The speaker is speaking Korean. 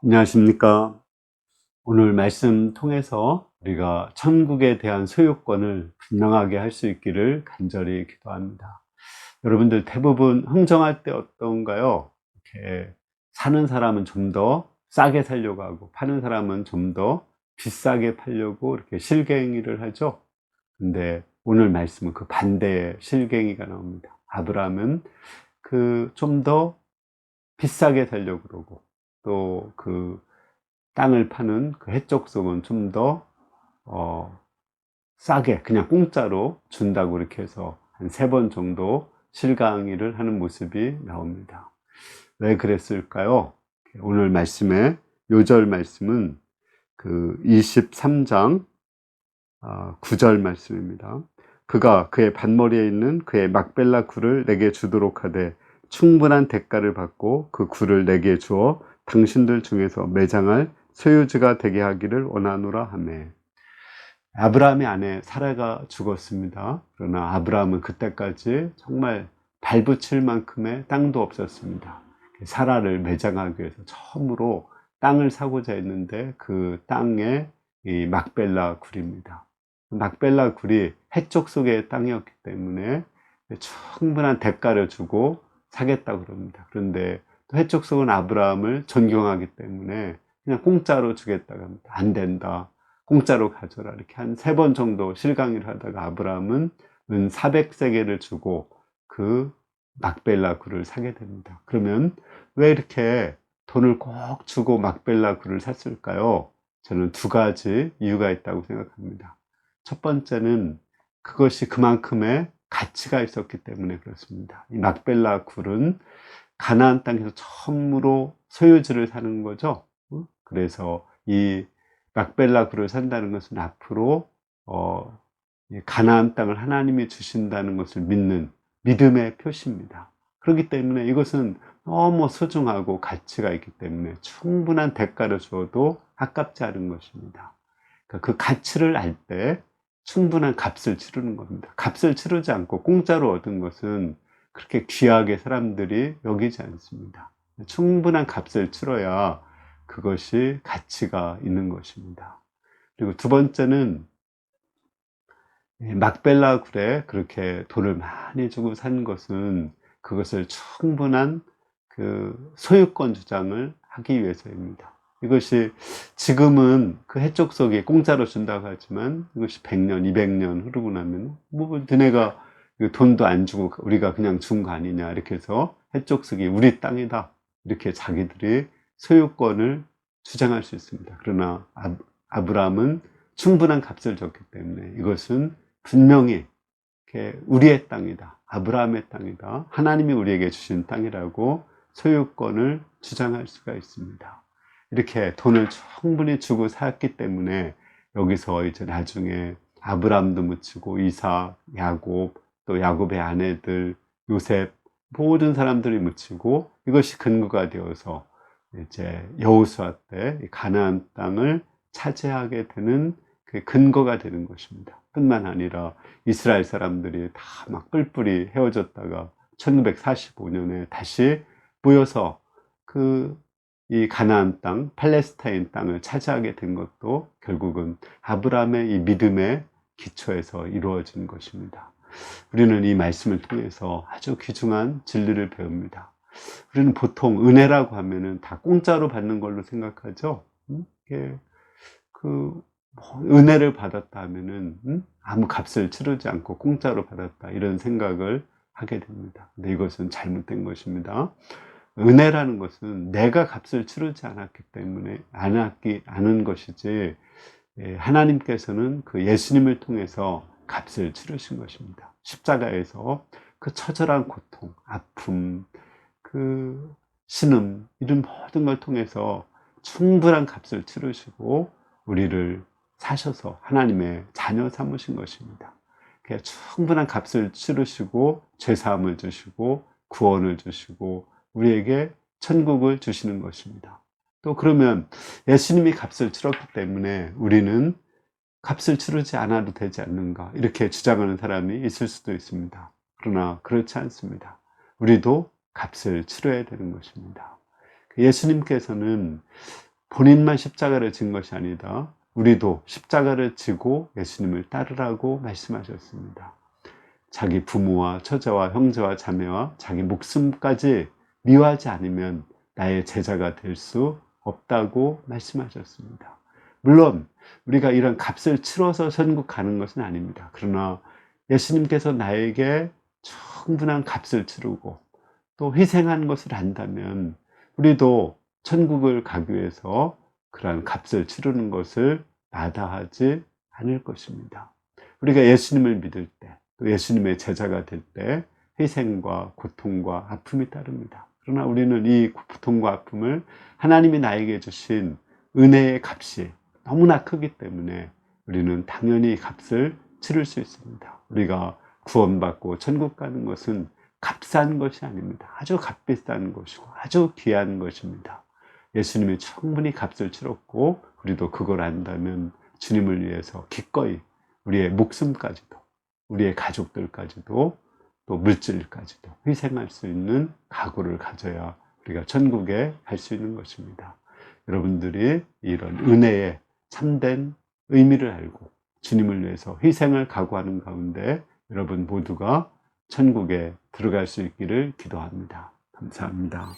안녕하십니까. 오늘 말씀 통해서 우리가 천국에 대한 소유권을 분명하게 할 수 있기를 간절히 기도합니다. 여러분들 대부분 흥정할 때 어떤가요? 이렇게 사는 사람은 좀 더 싸게 살려고 하고 파는 사람은 좀 더 비싸게 팔려고 이렇게 실갱이를 하죠. 근데 오늘 말씀은 그 반대의 실갱이가 나옵니다. 아브라함은 그 좀 더 비싸게 살려고 그러고 또 그 땅을 파는 그 해적성은 좀 더 싸게 그냥 공짜로 준다고 이렇게 해서 한 3번 정도 실강의를 하는 모습이 나옵니다. 왜 그랬을까요? 오늘 말씀의 요절 말씀은 그 23장 9절 말씀입니다. 그가 그의 반머리에 있는 그의 막벨라 굴을 내게 주도록 하되 충분한 대가를 받고 그 굴을 내게 주어 당신들 중에서 매장할 소유주가 되게 하기를 원하노라 하매. 아브라함의 아내 사라가 죽었습니다. 그러나 아브라함은 그때까지 정말 발붙일 만큼의 땅도 없었습니다. 사라를 매장하기 위해서 처음으로 땅을 사고자 했는데 그 땅에 이 막벨라 굴입니다. 막벨라 굴이 해쪽 속의 땅이었기 때문에 충분한 대가를 주고 사겠다고 그럽니다. 그런데 또 해쪽 속은 아브라함을 존경하기 때문에 그냥 공짜로 주겠다고 합니다. 안 된다. 공짜로 가져라. 이렇게 한 3번 정도 실강의를 하다가 아브라함은 은 400세겔을 주고 그 막벨라 굴을 사게 됩니다. 그러면 왜 이렇게 돈을 꼭 주고 막벨라 굴을 샀을까요? 저는 2가지 이유가 있다고 생각합니다. 첫 번째는 그것이 그만큼의 가치가 있었기 때문에 그렇습니다. 이 막벨라 굴은 가나안 땅에서 처음으로 소유지를 사는 거죠. 그래서 이 막벨라 굴을 산다는 것은 앞으로 가나안 땅을 하나님이 주신다는 것을 믿는 믿음의 표시입니다. 그렇기 때문에 이것은 너무 소중하고 가치가 있기 때문에 충분한 대가를 주어도 아깝지 않은 것입니다. 그러니까 그 가치를 알 때 충분한 값을 치르는 겁니다. 값을 치르지 않고 공짜로 얻은 것은 그렇게 귀하게 사람들이 여기지 않습니다. 충분한 값을 치러야 그것이 가치가 있는 것입니다. 그리고 2번째는 막벨라 굴에 그렇게 돈을 많이 주고 산 것은 그것을 충분한 그 소유권 주장을 하기 위해서입니다. 이것이 지금은 그 해적 속에 공짜로 준다고 하지만 이것이 100년, 200년 흐르고 나면 뭐 너네가 돈도 안 주고 우리가 그냥 준 거 아니냐 이렇게 해서 해적 속이 우리 땅이다 이렇게 자기들이 소유권을 주장할 수 있습니다. 그러나 아브라함은 충분한 값을 줬기 때문에 이것은 분명히 우리의 땅이다. 아브라함의 땅이다. 하나님이 우리에게 주신 땅이라고 소유권을 주장할 수가 있습니다. 이렇게 돈을 충분히 주고 샀기 때문에 여기서 이제 나중에 아브라함도 묻히고 이삭, 야곱, 또 야곱의 아내들, 요셉 모든 사람들이 묻히고 이것이 근거가 되어서 이제 여호수아 때 가나안 땅을 차지하게 되는 그 근거가 되는 것입니다. 뿐만 아니라 이스라엘 사람들이 다 막 뿔뿔이 헤어졌다가 1945년에 다시 모여서 이 가나안 땅, 팔레스타인 땅을 차지하게 된 것도 결국은 아브라함의 이 믿음의 기초에서 이루어진 것입니다. 우리는 이 말씀을 통해서 아주 귀중한 진리를 배웁니다. 우리는 보통 은혜라고 하면은 다 공짜로 받는 걸로 생각하죠. 은혜를 받았다 하면은 아무 값을 치르지 않고 공짜로 받았다 이런 생각을 하게 됩니다. 근데 이것은 잘못된 것입니다. 은혜라는 것은 내가 값을 치르지 않았기 때문에 않은 것이지 하나님께서는 그 예수님을 통해서 값을 치르신 것입니다. 십자가에서 그 처절한 고통, 아픔, 그 신음 이런 모든 걸 통해서 충분한 값을 치르시고 우리를 사셔서 하나님의 자녀 삼으신 것입니다. 충분한 값을 치르시고 죄사함을 주시고 구원을 주시고 우리에게 천국을 주시는 것입니다. 또 그러면 예수님이 값을 치렀기 때문에 우리는 값을 치르지 않아도 되지 않는가 이렇게 주장하는 사람이 있을 수도 있습니다. 그러나 그렇지 않습니다. 우리도 값을 치러야 되는 것입니다. 예수님께서는 본인만 십자가를 진 것이 아니다. 우리도 십자가를 지고 예수님을 따르라고 말씀하셨습니다. 자기 부모와 처자와 형제와 자매와 자기 목숨까지 미워하지 않으면 나의 제자가 될 수 없다고 말씀하셨습니다. 물론 우리가 이런 값을 치러서 천국 가는 것은 아닙니다. 그러나 예수님께서 나에게 충분한 값을 치르고 또 희생한 것을 안다면 우리도 천국을 가기 위해서 그러한 값을 치르는 것을 마다하지 않을 것입니다. 우리가 예수님을 믿을 때, 또 예수님의 제자가 될 때 희생과 고통과 아픔이 따릅니다. 그러나 우리는 이 고통과 아픔을 하나님이 나에게 주신 은혜의 값이 너무나 크기 때문에 우리는 당연히 값을 치를 수 있습니다. 우리가 구원받고 천국 가는 것은 값싼 것이 아닙니다. 아주 값비싼 것이고 아주 귀한 것입니다. 예수님이 충분히 값을 치렀고 우리도 그걸 안다면 주님을 위해서 기꺼이 우리의 목숨까지도 우리의 가족들까지도 또 물질까지도 희생할 수 있는 각오를 가져야 우리가 천국에 갈 수 있는 것입니다. 여러분들이 이런 은혜의 참된 의미를 알고 주님을 위해서 희생을 각오하는 가운데 여러분 모두가 천국에 들어갈 수 있기를 기도합니다. 감사합니다.